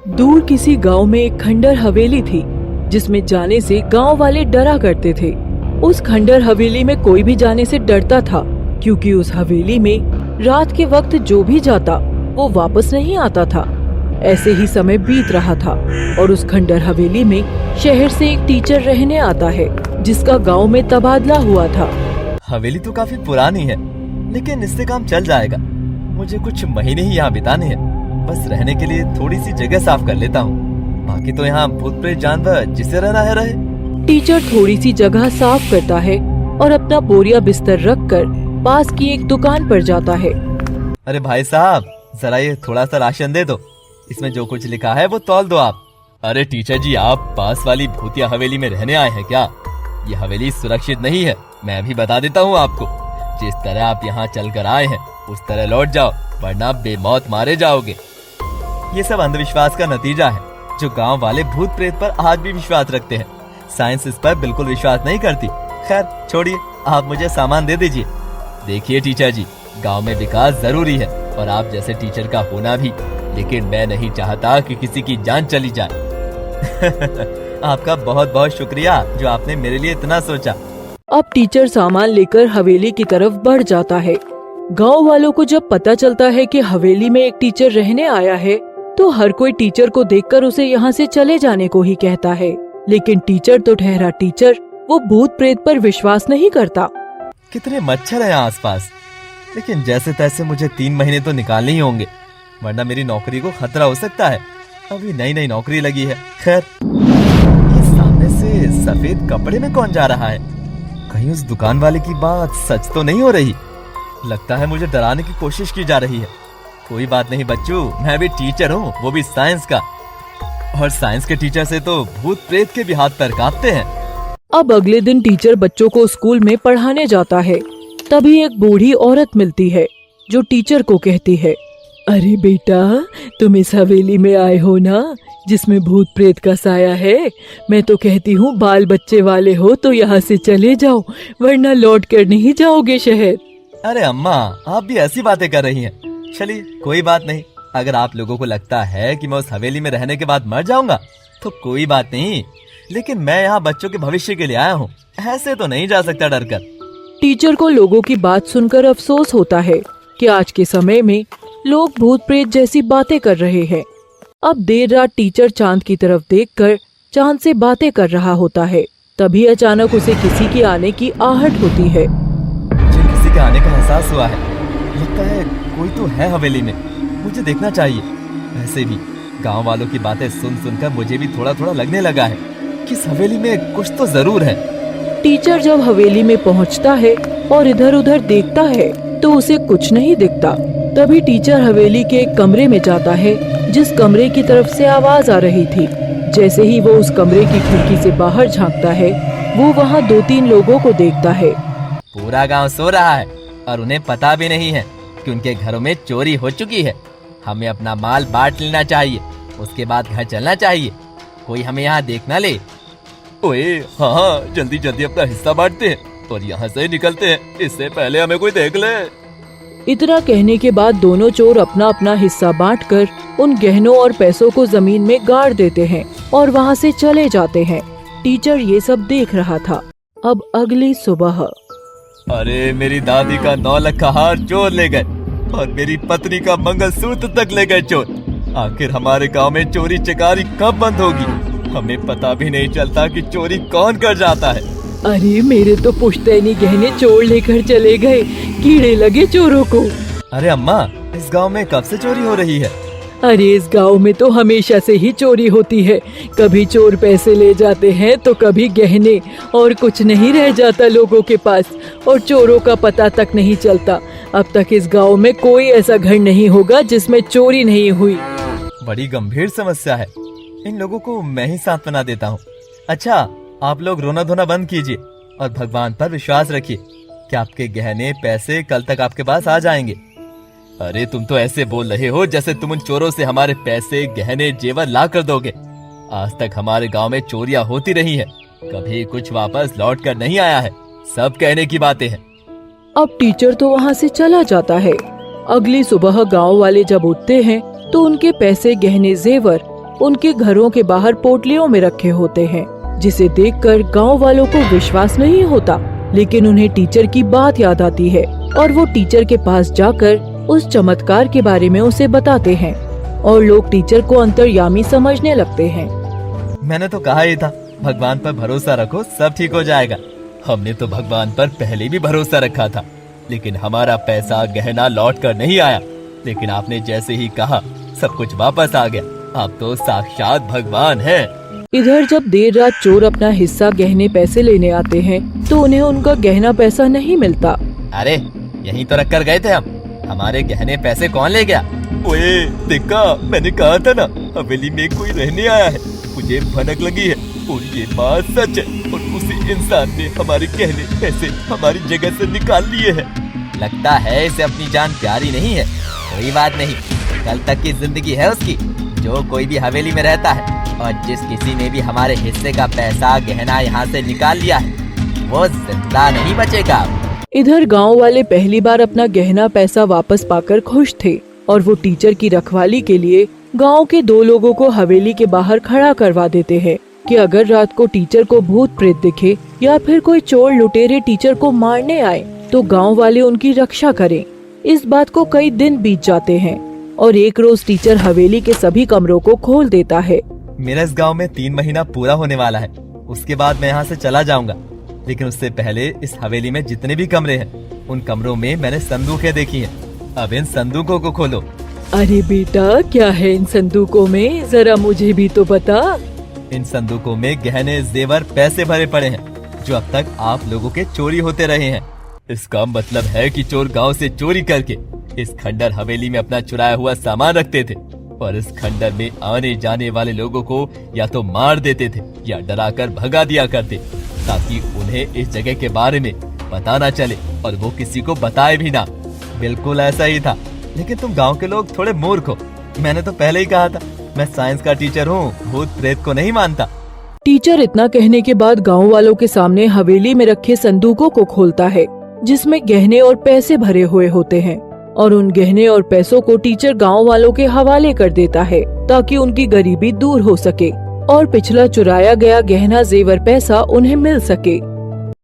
दूर किसी गांव में एक खंडर हवेली थी जिसमें जाने से गांव वाले डरा करते थे। उस खंडर हवेली में कोई भी जाने से डरता था क्योंकि उस हवेली में रात के वक्त जो भी जाता वो वापस नहीं आता था। ऐसे ही समय बीत रहा था और उस खंडर हवेली में शहर से एक टीचर रहने आता है जिसका गांव में तबादला हुआ था। हवेली तो काफी पुरानी है लेकिन इससे काम चल जाएगा। मुझे कुछ महीने ही यहाँ बिताने हैं। बस रहने के लिए थोड़ी सी जगह साफ कर लेता हूँ। बाकी तो यहाँ भूत प्रेत जानवर जिसे रहना है रहे। टीचर थोड़ी सी जगह साफ करता है और अपना बोरिया बिस्तर रखकर पास की एक दुकान पर जाता है। अरे भाई साहब, जरा ये थोड़ा सा राशन दे दो। इसमें जो कुछ लिखा है वो तौल दो आप। अरे टीचर जी, आप पास वाली भूतिया हवेली में रहने आए हैं क्या? ये हवेली सुरक्षित नहीं है। मैं भी बता देता हूँ आपको। जिस तरह आप यहाँ चल कर आए हैं उस तरह लौट जाओ, वरना बेमौत मारे जाओगे। ये सब अंधविश्वास का नतीजा है जो गांव वाले भूत प्रेत पर आज भी विश्वास रखते हैं। साइंस इस पर बिल्कुल विश्वास नहीं करती। खैर छोड़िए, आप मुझे सामान दे दीजिए। देखिए टीचर जी, गांव में विकास जरूरी है और आप जैसे टीचर का होना भी, लेकिन मैं नहीं चाहता कि किसी की जान चली जाए। आपका बहुत बहुत शुक्रिया जो आपने मेरे लिए इतना सोचा। अब टीचर सामान लेकर हवेली की तरफ बढ़ जाता है। गांव वालों को जब पता चलता है कि हवेली में एक टीचर रहने आया है तो हर कोई टीचर को देखकर उसे यहाँ से चले जाने को ही कहता है। लेकिन टीचर तो ठहरा टीचर, वो भूत प्रेत पर विश्वास नहीं करता। कितने मच्छर हैं आसपास, लेकिन जैसे तैसे मुझे 3 महीने तो निकालने ही होंगे, वरना मेरी नौकरी को खतरा हो सकता है। अभी नई नई नौकरी लगी है। खैर, ये सामने से सफेद कपड़े में कौन जा रहा है? कहीं उस दुकान वाले की बात सच तो नहीं हो रही? लगता है मुझे डराने की कोशिश की जा रही है। कोई बात नहीं बच्चों, मैं भी टीचर हूँ, वो भी साइंस का। और साइंस के टीचर से तो भूत प्रेत के भी हाथ पैर कांपते हैं। अब अगले दिन टीचर बच्चों को स्कूल में पढ़ाने जाता है। तभी एक बूढ़ी औरत मिलती है जो टीचर को कहती है, अरे बेटा, तुम इस हवेली में आए हो ना जिसमें भूत प्रेत का साया है। मैं तो कहती हूँ बाल बच्चे वाले हो तो यहाँ से चले जाओ, वरना लौट कर नहीं जाओगे शहर। अरे अम्मा, आप भी ऐसी बातें कर रही हैं। चलिए कोई बात नहीं, अगर आप लोगों को लगता है कि मैं उस हवेली में रहने के बाद मर जाऊंगा तो कोई बात नहीं, लेकिन मैं यहाँ बच्चों के भविष्य के लिए आया हूँ। ऐसे तो नहीं जा सकता डर कर। टीचर को लोगों की बात सुनकर अफसोस होता है कि आज के समय में लोग भूत प्रेत जैसी बातें कर रहे हैं। अब देर रात टीचर चांद की तरफ देखकर चांद से बातें कर रहा होता है। तभी अचानक उसे किसी के आने की आहट होती है। मुझे किसी के आने का एहसास हुआ है। लगता है कोई तो है हवेली में, मुझे देखना चाहिए। वैसे भी गांव वालों की बातें सुन सुनकर मुझे भी थोड़ा थोड़ा लगने लगा है कि इस हवेली में कुछ तो जरूर है। टीचर जब हवेली में पहुंचता है और इधर उधर देखता है तो उसे कुछ नहीं दिखता। तभी टीचर हवेली के एक कमरे में जाता है जिस कमरे की तरफ से आवाज आ रही थी। जैसे ही वो उस कमरे की खिड़की से बाहर झांकता है वो वहाँ 2-3 लोगों को देखता है। पूरा गांव सो रहा है और उन्हें पता भी नहीं है कि उनके घरों में चोरी हो चुकी है। हमें अपना माल बांट लेना चाहिए, उसके बाद घर चलना चाहिए। कोई हमें यहाँ देख ना ले। ओए हाँ, जल्दी जल्दी अपना हिस्सा बांटते हैं और यहाँ से निकलते हैं, इससे पहले हमें कोई देख ले। इतना कहने के बाद दोनों चोर अपना अपना हिस्सा बांटकर उन गहनों और पैसों को जमीन में गाड़ देते हैं और वहाँ से चले जाते हैं। टीचर ये सब देख रहा था। अब अगली सुबह, अरे मेरी दादी का 9 लाख का हार चोर ले गए और मेरी पत्नी का मंगलसूत्र तक ले गए चोर। आखिर हमारे गांव में चोरी चकारी कब बंद होगी? हमें पता भी नहीं चलता कि चोरी कौन कर जाता है। अरे मेरे तो पुश्तैनी गहने चोर लेकर चले गए, कीड़े लगे चोरों को। अरे अम्मा, इस गांव में कब से चोरी हो रही है? अरे इस गांव में तो हमेशा से ही चोरी होती है। कभी चोर पैसे ले जाते हैं तो कभी गहने, और कुछ नहीं रह जाता लोगों के पास, और चोरों का पता तक नहीं चलता। अब तक इस गांव में कोई ऐसा घर नहीं होगा जिसमें चोरी नहीं हुई। बड़ी गंभीर समस्या है। इन लोगों को मैं ही सांत्वना देता हूँ। अच्छा, आप लोग रोना धोना बंद कीजिए और भगवान पर विश्वास रखिए कि आपके गहने पैसे कल तक आपके पास आ जाएंगे। अरे तुम तो ऐसे बोल रहे हो जैसे तुम उन चोरों से हमारे पैसे गहने जेवर ला कर दोगे। आज तक हमारे गांव में चोरियां होती रही है, कभी कुछ वापस लौट कर नहीं आया है। सब कहने की बातें हैं। अब टीचर तो वहाँ से चला जाता है। अगली सुबह गांव वाले जब उठते हैं तो उनके पैसे गहने जेवर उनके घरों के बाहर पोटलियों में रखे होते हैं, जिसे देखकर गांव वालों को विश्वास नहीं होता। लेकिन उन्हें टीचर की बात याद आती है और वो टीचर के पास जाकर उस चमत्कार के बारे में उसे बताते हैं और लोग टीचर को अंतर्यामी समझने लगते हैं। मैंने तो कहा ही था, भगवान पर भरोसा रखो, सब ठीक हो जाएगा। हमने तो भगवान पर पहले भी भरोसा रखा था, लेकिन हमारा पैसा गहना लौट कर नहीं आया। लेकिन आपने जैसे ही कहा सब कुछ वापस आ गया। आप तो साक्षात भगवान हैं। इधर जब देर रात चोर अपना हिस्सा गहने पैसे लेने आते हैं तो उन्हें उनका गहना पैसा नहीं मिलता। अरे यहीं तो रख कर गए थे हम, हमारे गहने पैसे कौन ले गया? ओए देखा, मैंने कहा था ना, हवेली में कोई रहने आया है। मुझे भनक लगी है और ये बात सच है। और उसी इंसान ने हमारे गहने पैसे हमारी जगह से निकाल लिए हैं। लगता है इसे अपनी जान प्यारी नहीं है। कोई बात नहीं, कल तक की जिंदगी है उसकी। जो कोई भी हवेली में रहता है और जिस किसी ने भी हमारे हिस्से का पैसा गहना यहाँ से निकाल लिया है, वो जिंदा नहीं बचेगा। इधर गांव वाले पहली बार अपना गहना पैसा वापस पाकर खुश थे और वो टीचर की रखवाली के लिए गांव के 2 लोगों को हवेली के बाहर खड़ा करवा देते हैं कि अगर रात को टीचर को भूत प्रेत दिखे या फिर कोई चोर लुटेरे टीचर को मारने आए तो गांव वाले उनकी रक्षा करें। इस बात को कई दिन बीत जाते हैं और एक रोज टीचर हवेली के सभी कमरों को खोल देता है। मेरा इस गांव में 3 महीना पूरा होने वाला है। उसके बाद मैं यहाँ से चला जाऊंगा, लेकिन उससे पहले इस हवेली में जितने भी कमरे हैं, उन कमरों में मैंने संदूकें देखी हैं। अब इन संदूकों को खोलो। अरे बेटा, क्या है इन संदूकों में, जरा मुझे भी तो बता। इन संदूकों में गहने, जेवर, पैसे भरे पड़े हैं, जो अब तक आप लोगों के चोरी होते रहे हैं। इसका मतलब है कि चोर गांव से चोरी करके इस खंडर हवेली में अपना चुराया हुआ सामान रखते थे और इस खंडर में आने जाने वाले लोगों को या तो मार देते थे या डराकर भगा दिया करते, ताकि उन्हें इस जगह के बारे में पता ना चले और वो किसी को बताए भी ना। बिल्कुल ऐसा ही था, लेकिन तुम गांव के लोग थोड़े मूर्ख हो। मैंने तो पहले ही कहा था, मैं साइंस का टीचर हूँ, भूत प्रेत को नहीं मानता। टीचर इतना कहने के बाद गांव वालों के सामने हवेली में रखे संदूकों को खोलता है, जिसमें गहने और पैसे भरे हुए होते हैं और उन गहने और पैसों को टीचर गांव वालों के हवाले कर देता है ताकि उनकी गरीबी दूर हो सके और पिछला चुराया गया गहना, जेवर, पैसा उन्हें मिल सके।